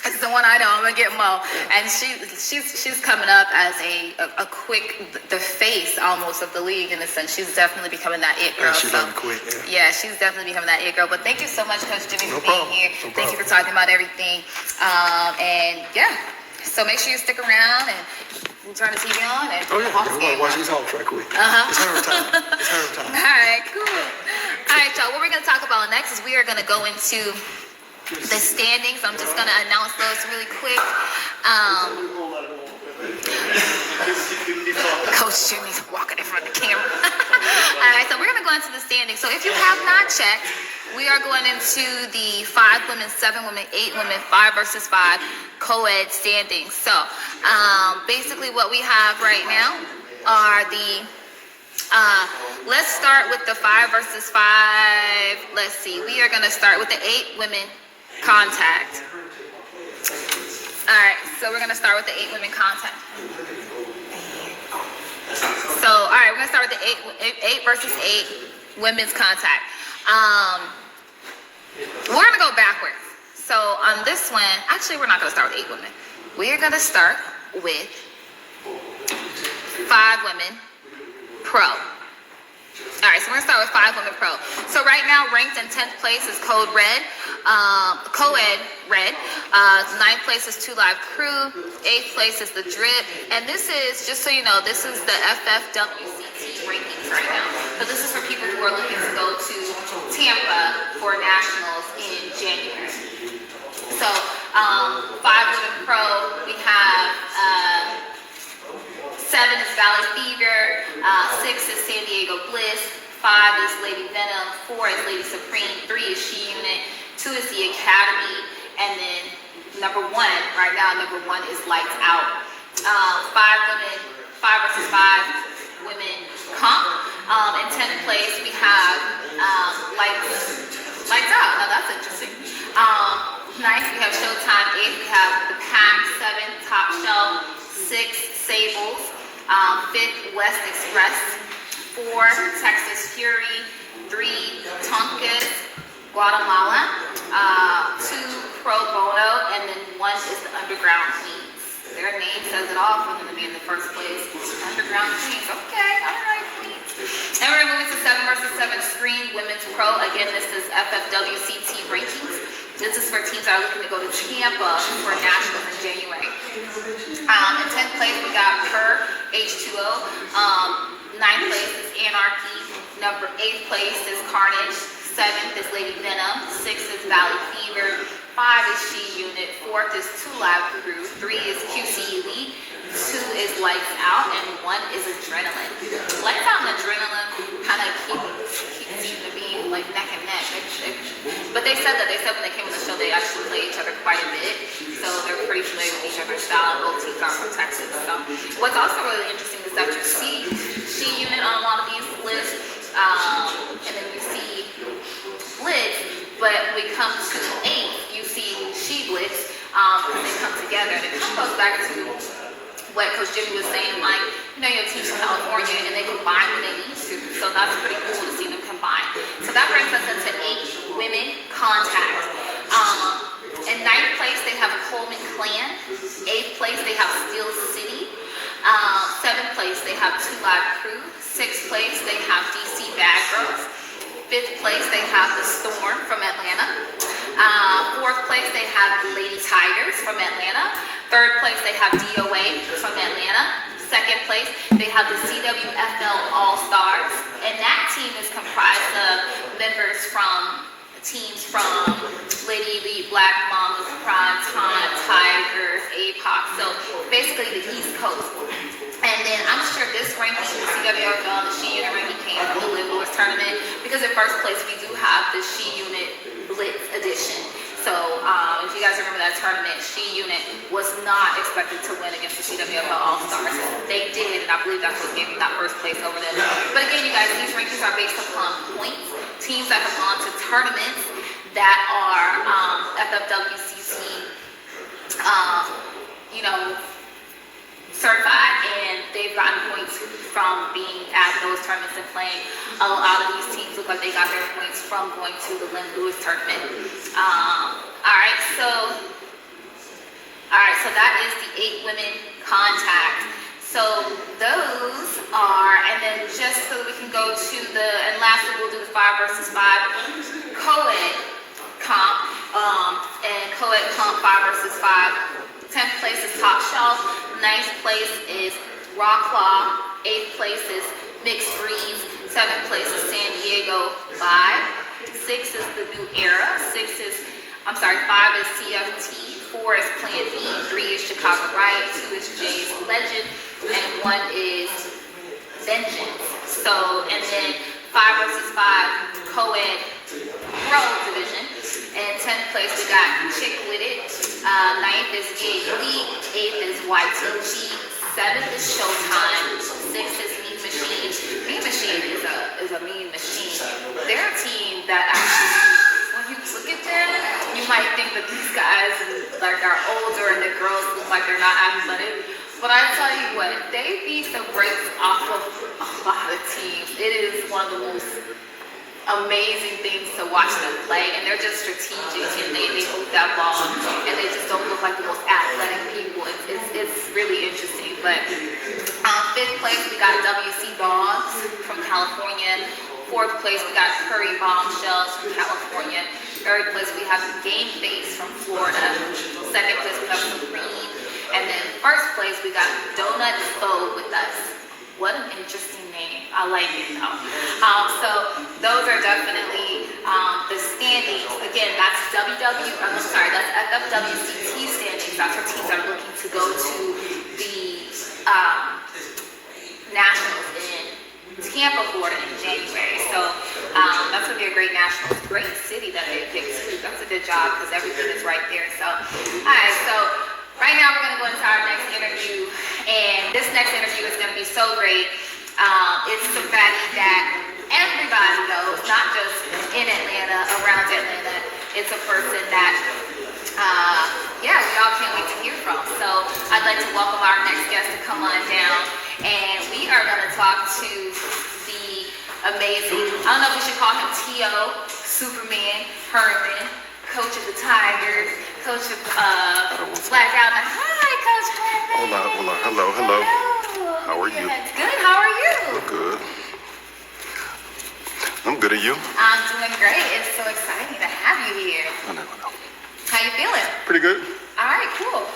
It's the one I know. I'm gonna get Mo, and she's coming up as a quick, the face almost of the league in a sense. She's definitely becoming that it girl. Yeah, she learned quick. Yeah, she's definitely becoming that it girl. But thank you so much, Coach Jimmy, No for being problem. here. No Thank you problem. for talking about everything. And yeah, so make sure you stick around and we'll turn the TV on and Oh yeah, Hawks we're game. gonna watch these Hawks right quick. It's her time. It's her time. All right, cool. All right, y'all. What we're gonna talk about next is we are gonna go into the standings. I'm just gonna announce those really quick. Coach Jimmy's walking in front of the camera. All right, so we're gonna go into the standings. So if you have not checked, we are going into the 5 women, 7 women, 8 women, 5 versus 5 co-ed standings. So basically what we have right now are the let's start with the 5 versus 5. Let's see. We are gonna start with the 8 women contact. All right, so we're gonna start with the 8 women contact. So, all right, we're gonna start with the 8 versus 8 women's contact. We're gonna go backwards. So on this one, actually, we're not gonna start with 8 women. We're gonna start with 5 women pro. All right, so we're gonna start with 5 women pro. So right now, ranked in 10th place is Code Red, Co-Ed Red. 9th place is 2 Live Crew. 8th place is The Drip. And this is, just so you know, this is the FFWCT rankings right now. So this is for people who are looking to go to Tampa for nationals in January. So 5 women pro, we have 7 is Valley Fever, 6 is San Diego Bliss, 5 is Lady Venom, 4 is Lady Supreme, 3 is She Unit, 2 is the Academy, and then number 1, right now, number 1 is Lights Out. 5 women, 5 versus 5 women comp. In 10th place, we have Lights Out. Now that's interesting. 9th, we have Showtime. 8th, we have The Pack. 7th, Top Shelf. 6th, Sables. 5th, West Express. 4, Texas Fury. 3, Tonkas, Guatemala. 2, Pro Bono. And then 1 is the Underground Queens. Their name says it all for them to be in the first place. Underground Queens. Okay, all right, Queens. And we're moving to 7 versus 7 Screen Women's Pro. Again, this is FFWCT rankings. This is for teams that are looking to go to Tampa for nationals in January. In 10th place, we got Per H2O. 9th place is Anarchy. 8th place is Carnage. 7th is Lady Venom. 6th is Valley Fever. 5 is She Unit. 4th is 2 Live Crew. 3 is QC Elite. 2 is Lights Out. And 1 is Adrenaline. Lights Out and Adrenaline kind of keep seem to be like neck and neck. But they said when they came on the show, they actually play each other quite a bit. So they're pretty familiar with each other's style. Both teams are from Texas. So what's also really interesting is that you see She Unit on a lot of these lists. And then you see Blitz. But when we come to 8, you see She Blitz. Because they come together. And it kind of goes back to what Coach Jimmy was saying, like, you know, your team's from California and they combine when they need to. So that's pretty cool to see them combine. So that brings us into 8 women contact. In 9th place, they have Coleman Clan. 8th place, they have Steel City. 7th place, they have 2 Live Crew. 6th place, they have DC Bad Girls. 5th place, they have The Storm from Atlanta. 4th place, they have the Lady Tigers from Atlanta. 3rd place, they have DOA from Atlanta. 2nd place, they have the CWFL All-Stars. And that team is comprised of members from teams from Lady Elite, Black Mambas, Prime Time, Tigers, Apoc. So basically the East Coast. And then I'm sure this ranking, the CWFL, the She Unit ranking came from the Live Lewis tournament because in first place we do have the She Unit Blitz edition. So if you guys remember that tournament, She Unit was not expected to win against the CWFL All-Stars. They did, and I believe that's what gave them that first place over them. But again, you guys, these rankings are based upon points. Teams that have gone to tournaments that are FFWCT, certified, and they've gotten points from being at those tournaments and playing. A lot of these teams look like they got their points from going to the Lynn Lewis tournament. All right, so is the 8 women contact. So those are, and then just so we can go to and lastly we'll do the 5 versus 5 co-ed comp, and co-ed comp 5 versus 5. 10th place is Top Shelf, 9th place is Raw Claw, 8th place is Mixed Breeds, 7th place is San Diego 5, 6 is the New Era, 5 is CFT, 4 is Plan B, 3 is Chicago Riot, 2 is Jay's Legend, and 1 is Vengeance. So, and then 5 versus 5 co-ed pro division. And 10th place we got Chick With It. 9th is Gay League. 8th is YTG. 7th is Showtime. 6th is Mean Machine. Mean Machine is a mean machine. They're a team that actually, when you look at them, you might think that these guys like are older and the girls look like they're not athletic. But I tell you what, they beat the brakes off of a lot of teams. It is one of the most amazing things to watch them play, and they're just strategic, and they move that ball, and they just don't look like the most athletic people. It's really interesting. But 5th place we got WC Dogs from California. 4th place we got Curry Bombshells from California. 3rd place we have Game Face from Florida. 2nd place we have Supreme, and then 1st place we got Donut Foe with us. What an interesting name. I like it though. So those are definitely the standings. Again, that's that's FFWCT standings. That's our teams that are looking to go to the Nationals in Tampa, Florida in January. So that's going to be a great Nationals. Great city that they picked too. That's a good job because everything is right there. So, alright, so right now we're going to go into our next interview, and this next interview is going to be so great. It's somebody that everybody knows, not just in Atlanta, around Atlanta. It's a person that, we all can't wait to hear from. So I'd like to welcome our next guest to come on down, and we are going to talk to the amazing, I don't know if we should call him T.O., Superman, Herman, Coach of the Tigers, Coach of Blackout. Hi, Coach Herman. Hola. Hello. How are you? Good. How are you? I'm good. I'm good. Are you? I'm doing great. It's so exciting to have you here. I know. How you feeling? Pretty good. All right, cool.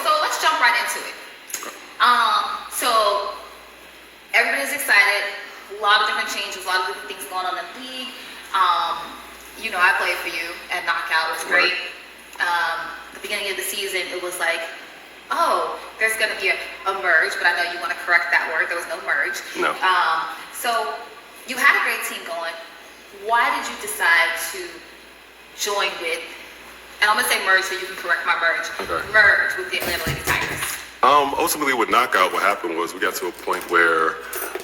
So let's jump right into it. So everybody's excited. A lot of different changes, a lot of different things going on in the league. I played for you at Knockout. It was great. The beginning of the season, it was like, oh, there's going to be a merge, but I know you want to correct that word. There was no merge. No. So you had a great team going. Why did you decide to join with, and I'm going to say merge so you can correct my merge, Okay. Merge with the Atlanta Lady Tigers? Ultimately with Knockout, what happened was we got to a point where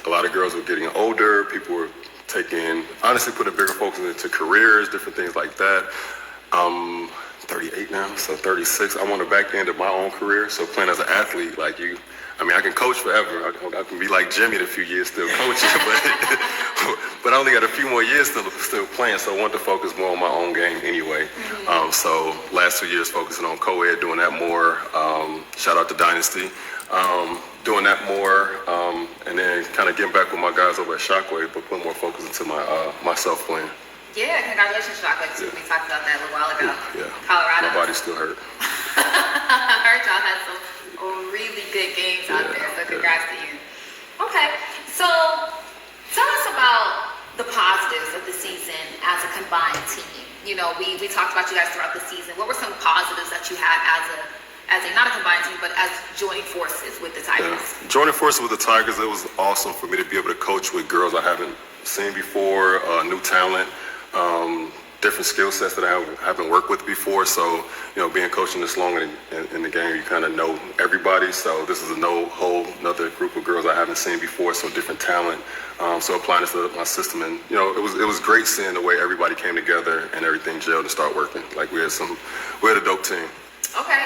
a lot of girls were getting older. People were honestly put a bigger focus into careers, different things like that. I'm 38 now, so 36. I want the back end of my own career. So playing as an athlete, I can coach forever. I can be like Jimmy in a few years still coaching, but I only got a few more years still playing, so I want to focus more on my own game anyway. So last 2 years focusing on co-ed, doing that more. Shout out to Dynasty. Doing that more, and then kind of getting back with my guys over at Shockwave, but putting more focus into my self playing. Yeah, congratulations, Shockwave. Yeah. We talked about that a little while ago. Yeah. Colorado. My body's still hurt. I heard y'all had some really good games out there, so congrats to you. Okay, so tell us about the positives of the season as a combined team. We talked about you guys throughout the season. What were some positives that you had as a not a combined team, but as joining forces with the Tigers? Yeah. Joining forces with the Tigers, it was awesome for me to be able to coach with girls I haven't seen before, new talent, different skill sets that I haven't worked with before. So, being coaching this long in the game, you kind of know everybody. So this is whole another group of girls I haven't seen before, so different talent. So applying this to my system, and it was great seeing the way everybody came together and everything gelled to start working. Like we had a dope team. Okay.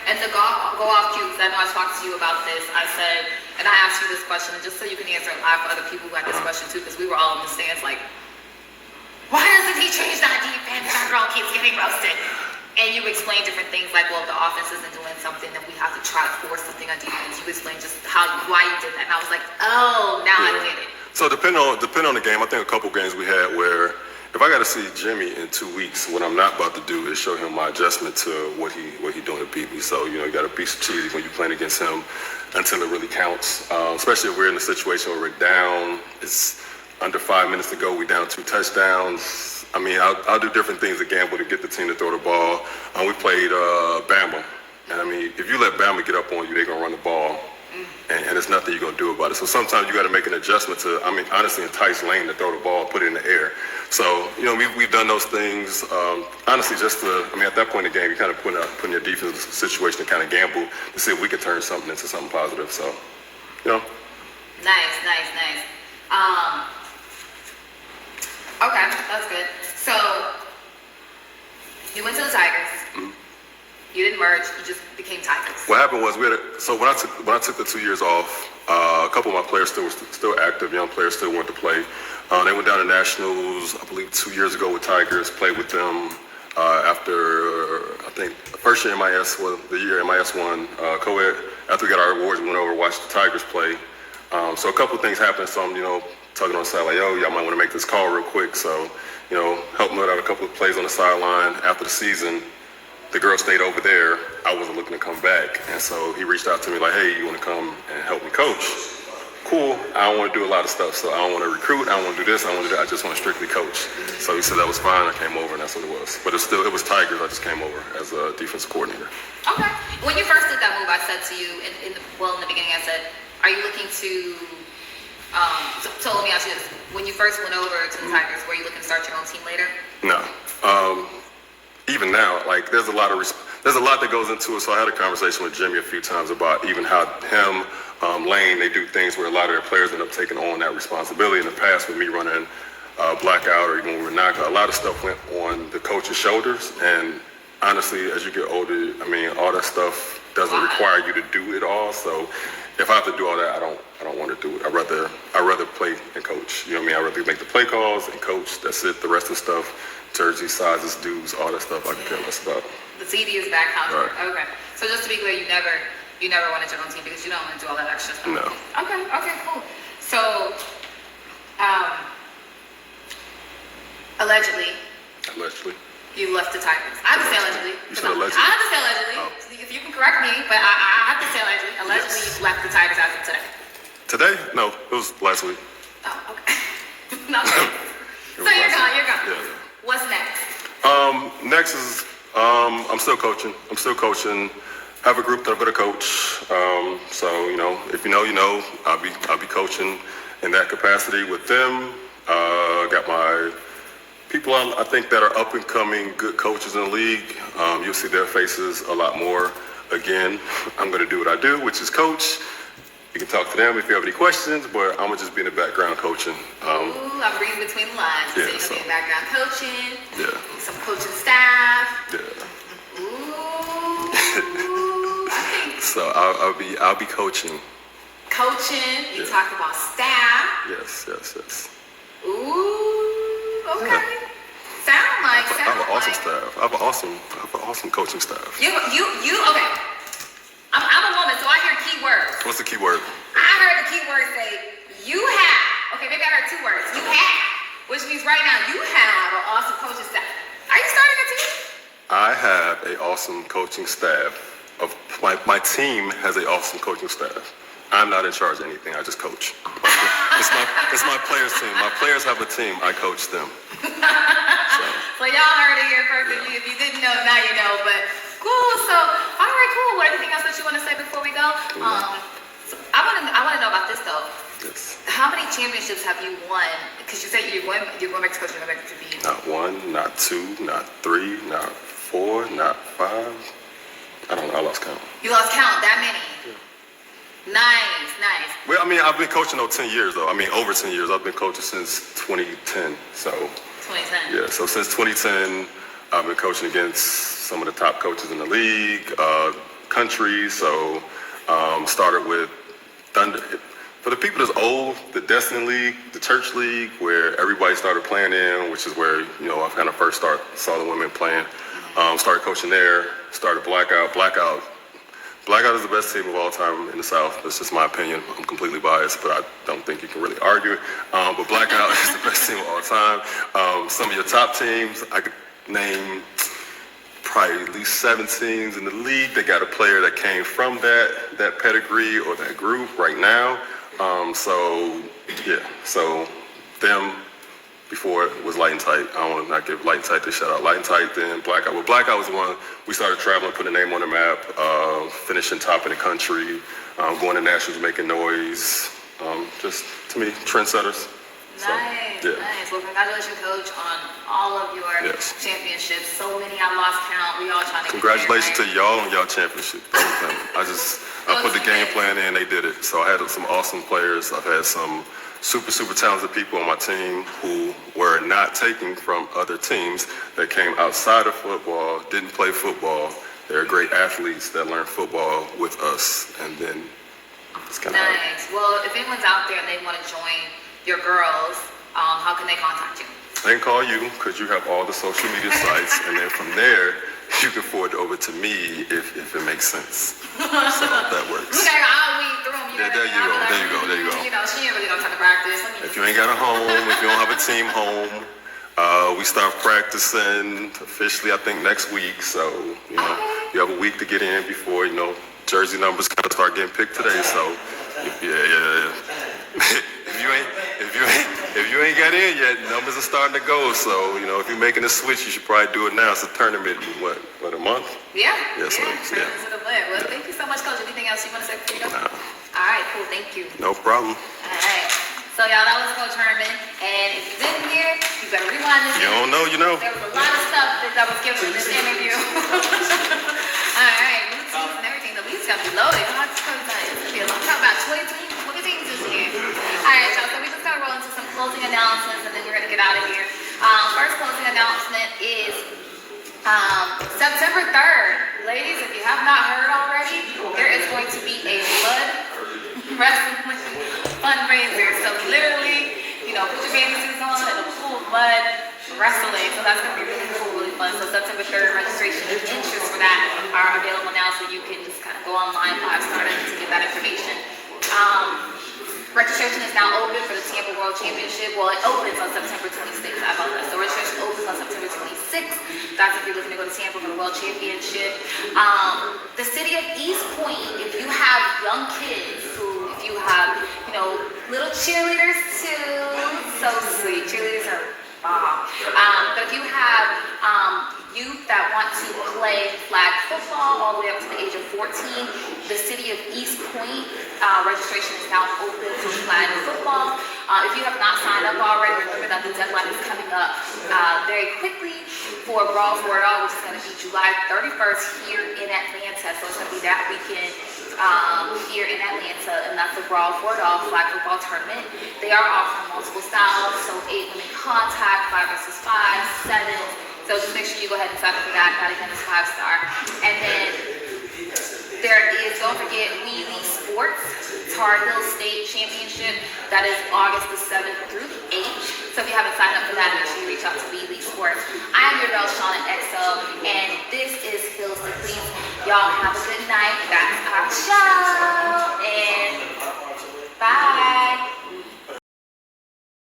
And the go off cues, I know I talked to you about this. I said, and I asked you this question, and just so you can answer it live for other people who had this question too, because we were all in the stands like, why doesn't he change that defense? That girl keeps getting roasted. And you explain different things like, well, the offense isn't doing something, then we have to try to force something on defense. You explain just why you did that. And I was like, oh, now I get it. So depending on the game, I think a couple games we had where if I got to see Jimmy in 2 weeks, what I'm not about to do is show him my adjustment to what he doing to beat me. So, you got to be strategic when you're playing against him until it really counts. Especially if we're in a situation where we're down, it's under 5 minutes to go, we're down 2 touchdowns. I mean, I'll do different things to gamble to get the team to throw the ball. We played Bama. And I mean, if you let Bama get up on you, they're going to run the ball. And there's nothing you're going to do about it. So sometimes you got to make an adjustment to, I mean, honestly, entice Lane to throw the ball, put it in the air. So, we've done those things. Honestly, at that point in the game, you kind of putting your defense in a situation to kind of gamble to see if we can turn something into something positive. So, Nice. Okay, that's good. So, you went to the Tigers. Mm-hmm. You didn't merge. You just became Tigers. What happened was when I took the 2 years off, a couple of my players still active, young players still wanted to play. They went down to Nationals, I believe 2 years ago with Tigers, played with them after, I think, the first year MIS was the year MIS won co-ed. After we got our awards, we went over and watched the Tigers play. So a couple of things happened. So I'm, tugging on the side like, y'all might want to make this call real quick. So, helped me out a couple of plays on the sideline. After the season, the girl stayed over there. I wasn't looking to come back. And so he reached out to me like, hey, you want to come and help me coach? Cool. I don't want to do a lot of stuff. So I don't want to recruit. I don't want to do this. I don't want to do that. I just want to strictly coach. So he said that was fine. I came over and that's what it was. But it was Tigers. I just came over as a defensive coordinator. Okay. When you first did that move, I said to you in the beginning, I said, are you looking to, so let me ask you this. When you first went over to the Tigers, were you looking to start your own team later? No. Even now, like there's a lot that goes into it. So I had a conversation with Jimmy a few times about even how him, Lane, they do things where a lot of their players end up taking on that responsibility. In the past, with me running blackout or even when we were knockout, a lot of stuff went on the coach's shoulders. And honestly, as you get older, I mean, all that stuff doesn't require you to do it all. So if I have to do all that, I don't want to do it. I'd rather play and coach. You know what I mean? I'd rather make the play calls and coach. That's it. The rest of the stuff, jersey sizes, dues, all that stuff I can care less about. The CD is back contract. Right. Okay. So just to be clear, you never wanted your own team because you don't want to do all that extra stuff. No. Okay, cool. So, allegedly, you left the Tigers. I have to say allegedly. You said allegedly? I have to say allegedly. Oh. If you can correct me, but I have to say allegedly. Allegedly, Yes. you left the Tigers as of today. Today? No, it was last week. Oh, okay. Okay. So you're gone. Yeah. What's next? Next is I'm still coaching. Have a group that I'm gonna coach. So if you know, I'll be coaching in that capacity with them. Got my people I think that are up and coming good coaches in the league. You'll see their faces a lot more. Again, I'm gonna do what I do, which is coach. You can talk to them if you have any questions, but I'm gonna just be in the background coaching. Ooh, I'm reading between the lines. Yeah, So you're gonna be in background coaching. Yeah. Some coaching staff. Yeah. Ooh, I think So I'll be coaching. coaching. You Yeah. talk about staff. Yes. Ooh, okay. Yeah. Sound like. I have an awesome staff. I have an awesome coaching staff. You okay. I'm a woman, so I hear key words. What's the key word? I heard the key word say, you have. Okay, maybe I heard 2 words. You have. Which means right now, you have an awesome coaching staff. Are you starting a team? I have an awesome coaching staff. My team has an awesome coaching staff. I'm not in charge of anything. I just coach. It's my players' team. My players have a team. I coach them. So y'all heard it here first. Yeah. If you didn't know, now you know. But cool. So, all right, cool. Anything else that you want to say before we go? So I want to know about this though. Yes. How many championships have you won? Because you said you're going back to coaching, you're going back to be. Not 1, not 2, not 3, not 4, not 5. I don't know. I lost count. You lost count. That many. Yeah. Nice. Well, I mean, I've been coaching 10 years though. I mean, over 10 years. I've been coaching since 2010. So. 2010. Yeah. So since 2010, I've been coaching against some of the top coaches in the league, country. So started with Thunder. For the people that's old, the Destiny League, the Church League, where everybody started playing in, which is where I kind of first saw the women playing. Started coaching there, started Blackout. Blackout is the best team of all time in the South. That's just my opinion. I'm completely biased, but I don't think you can really argue it. But Blackout is the best team of all time. Some of your top teams, I could name probably at least 7 teams in the league that got a player that came from that pedigree or that group right now. So them before it was Light and Tight. I don't want to not give Light and Tight this shout out. Light and Tight, then Blackout. Well, Blackout was the one we started traveling, putting a name on the map, finishing top in the country, going to nationals, making noise. Just, to me, trendsetters. Nice, nice. Well, congratulations, Coach, on all of your championships. So many I lost count. We all trying to Congratulations to y'all on y'all championship. I put the game plan in, they did it. So I had some awesome players. I've had some super talented people on my team who were not taken from other teams that came outside of football, didn't play football. They're great athletes that learn football with us. And then it's kind of nice. Well, if anyone's out there and they want to join your girls, how can they contact you? They can call you because you have all the social media sites, and then from there, you can forward it over to me if it makes sense. So that works. Look at her, I'll weed through them. There you go. You know, she ain't really gonna talk to practice. If you ain't got a home, if you don't have a team home, we start practicing officially, I think, next week. So, you know, you have a week to get in before, you know, jersey numbers kind of start getting picked today. So, yeah. If you ain't got in yet, numbers are starting to go. So, you know, if you're making a switch, you should probably do it now. It's a tournament in what, a month? Yeah. Well, thank you so much, Coach. Anything else you want to say before you go? All right, cool. Thank you. No problem. All right. So, y'all, that was Coach Herman. And if you didn't hear, you better rewind this. You don't know, you know. There was a lot of stuff that was given in this interview. All right. New teams and everything. The league's going to be loaded. It's going to be a long time. About 20 teams. What are teams this year? All right, y'all. So, we just got to roll into some closing announcements, and then we're going to get out of here. First closing announcement is September 3rd. Ladies, if you have not heard already, there is going to be a blood wrestling fundraiser. So literally, you know, put your bathing suits on and a pool of blood wrestling. So that's going to be really cool, really fun. So September 3rd, registration and interest for that are available now. So you can just kind of go online, 5-star to get that information. Registration is now open for the Tampa World Championship. Well, it opens on September 26th. I apologize. So registration opens on September 26th. That's if you're looking to go to Tampa for the World Championship. The city of East Point, if you have young kids if you have, you know, little cheerleaders too, so sweet. Cheerleaders are bomb. But if you have youth that want to play flag football all the way up to the age of 14, the city of East Point registration is now open for flag football. If you have not signed up already, remember that the deadline is coming up very quickly for Brawl for It All, which is going to be July 31st here in Atlanta. So it's going to be that weekend here in Atlanta, and that's the Brawl for It All flag football tournament. They are offering multiple styles, so 8-women contact, 5 versus 5, 7. So just make sure you go ahead and sign up for that. That again is 5-star. And then there is, don't forget, Wheelie Sports Tar Heel State Championship. That is August the 7th through the 8th. So if you haven't signed up for that, make sure you reach out to Wheelie Sports. I am your girl, ShaunaXO, and this is Hills to Please. Y'all have a good night.